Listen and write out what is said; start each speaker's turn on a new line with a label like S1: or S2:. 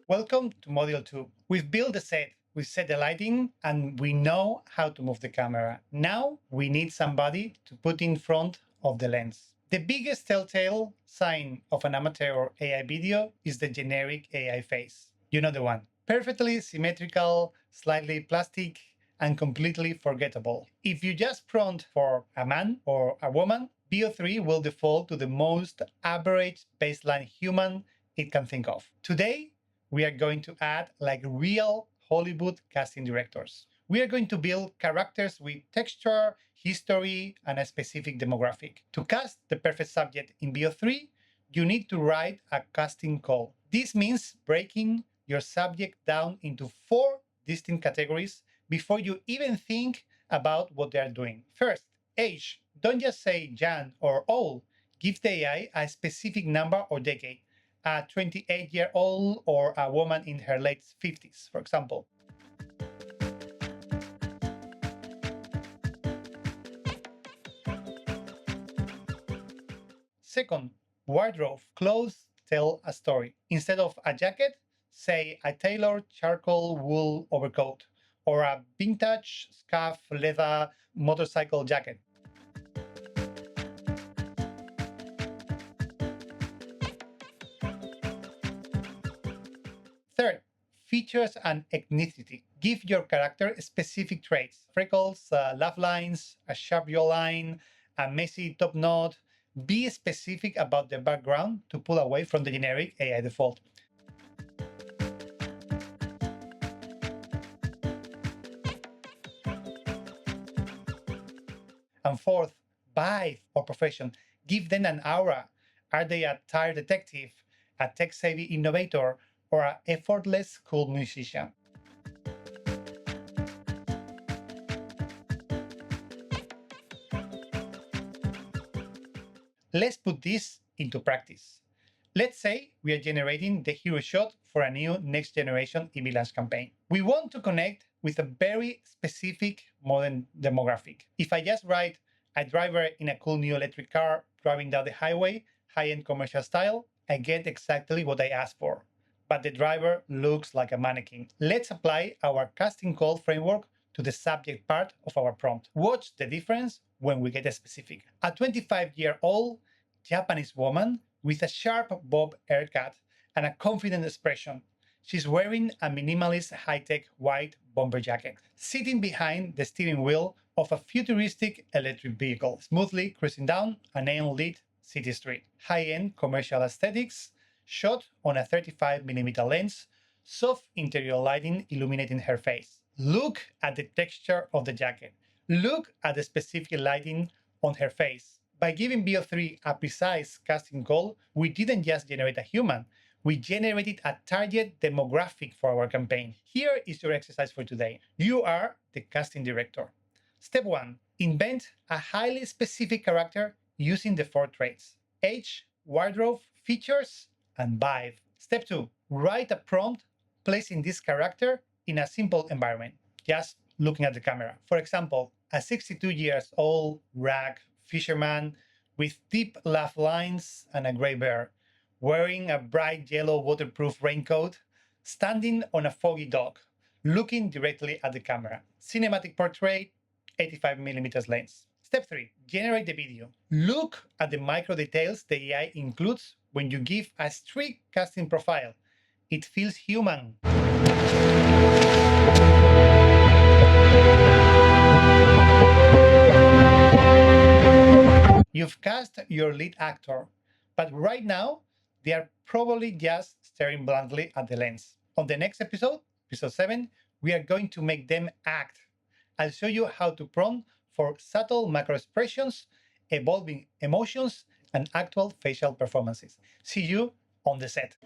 S1: Welcome to Module 2. We've built the set, we've set the lighting, and we know how to move the camera. Now we need somebody to put in front of the lens. The biggest telltale sign of an amateur AI video is the generic AI face. You know the one. Perfectly symmetrical, slightly plastic, and completely forgettable. If you just prompt for a man or a woman, VO3 will default to the most average baseline human it can think of. Today, we are going to add like real Hollywood casting directors. We are going to build characters with texture, history, and a specific demographic. To cast the perfect subject in VO3, you need to write a casting call. This means breaking your subject down into 4 distinct categories before you even think about what they are doing. First, age. Don't just say young or old. Give the AI a specific number or decade. A 28-year-old or a woman in her late 50s, for example. Second, wardrobe. Clothes tell a story. Instead of a jacket, say a tailored charcoal wool overcoat or a vintage scarf leather motorcycle jacket. Third, features and ethnicity. Give your character specific traits: freckles, laugh lines, a sharp jawline, a messy top knot. Be specific about the background to pull away from the generic AI default. And fourth, vibe or profession. Give them an aura. Are they a tired detective, a tech-savvy innovator, or an effortless cool musician? Let's put this into practice. Let's say we are generating the hero shot for a new next generation EV launch campaign. We want to connect with a very specific modern demographic. If I just write a driver in a cool new electric car driving down the highway, high-end commercial style, I get exactly what I asked for. But the driver looks like a mannequin. Let's apply our casting call framework to the subject part of our prompt. Watch the difference when we get specific. A 25-year-old Japanese woman with a sharp bob haircut and a confident expression. She's wearing a minimalist high-tech white bomber jacket, sitting behind the steering wheel of a futuristic electric vehicle, smoothly cruising down a neon-lit city street. High-end commercial aesthetics, shot on a 35mm lens, soft interior lighting illuminating her face. Look at the texture of the jacket. Look at the specific lighting on her face. By giving VO3 a precise casting call, we didn't just generate a human, we generated a target demographic for our campaign. Here is your exercise for today. You are the casting director. Step 1. Invent a highly specific character using the 4 traits: age, wardrobe, features, and vibe. Step 2. Write a prompt placing this character in a simple environment, just looking at the camera. For example, a 62 years old rag fisherman with deep laugh lines and a gray beard, wearing a bright yellow waterproof raincoat, standing on a foggy dock, looking directly at the camera. Cinematic portrait, 85mm lens. Step 3. Generate the video. Look at the micro details the AI includes when you give a strict casting profile. It feels human. You've cast your lead actor, but right now they are probably just staring blankly at the lens. On the next episode, episode 7, we are going to make them act. I'll show you how to prompt for subtle macro expressions, evolving emotions, and actual facial performances. See you on the set.